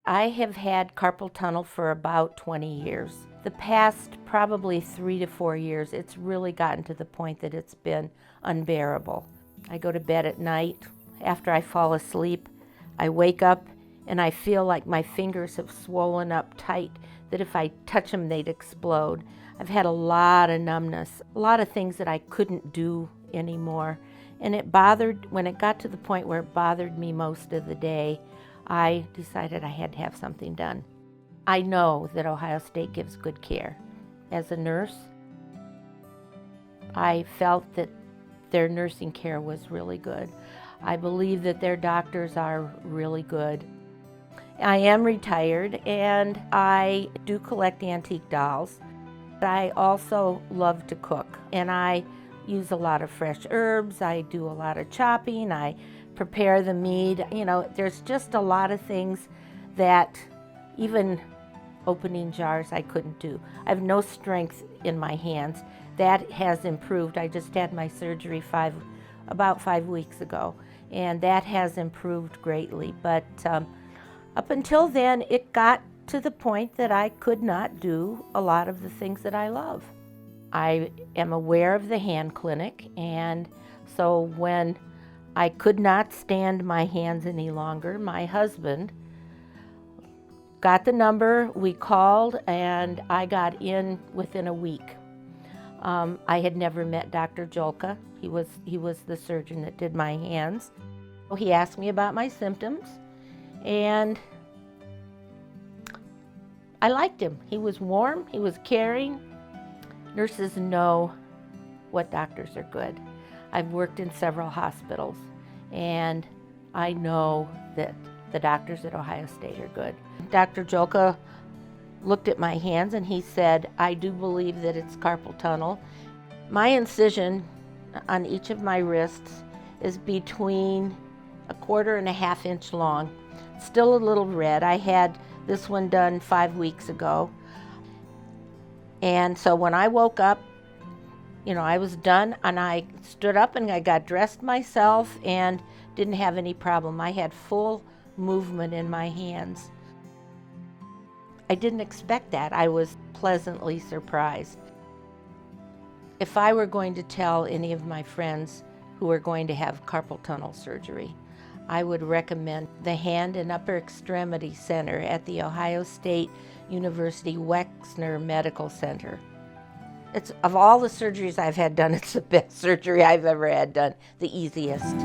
I have had carpal tunnel for about 20 years. The past probably 3 to 4 years, it's really gotten to the point that it's been unbearable. I go to bed at night. After I fall asleep, I wake up and I feel like my fingers have swollen up tight, that if I touch them, they'd explode. I've had a lot of numbness, a lot of things that I couldn't do anymore. And when it got to the point where it bothered me most of the day, I decided I had to have something done. I know that Ohio State gives good care. As a nurse, I felt that their nursing care was really good. I believe that their doctors are really good. I am retired and I do collect antique dolls. I also love to cook, and I use a lot of fresh herbs. I do a lot of chopping. I prepare the meat. There's just a lot of things that even opening jars I couldn't do. I have no strength in my hands. That has improved. I just had my surgery about 5 weeks ago, and that has improved greatly. But up until then, it got to the point that I could not do a lot of the things that I love. I am aware of the hand clinic, and so when I could not stand my hands any longer, my husband got the number, we called, and I got in within a week. I had never met Dr. Jolka. He was the surgeon that did my hands. He asked me about my symptoms, and I liked him. He was warm, he was caring. Nurses know what doctors are good. I've worked in several hospitals, and I know that the doctors at Ohio State are good. Dr. Jolka looked at my hands and he said, "I do believe that it's carpal tunnel." My incision on each of my wrists is between 1/4 and 1/2 inch long. Still a little red. I had this one done 5 weeks ago. And so when I woke up, I was done, and I stood up and I got dressed myself and didn't have any problem. I had full movement in my hands. I didn't expect that. I was pleasantly surprised. If I were going to tell any of my friends who are going to have carpal tunnel surgery, I would recommend the Hand and Upper Extremity Center at the Ohio State University Wexner Medical Center. Of all the surgeries I've had done, it's the best surgery I've ever had done, the easiest.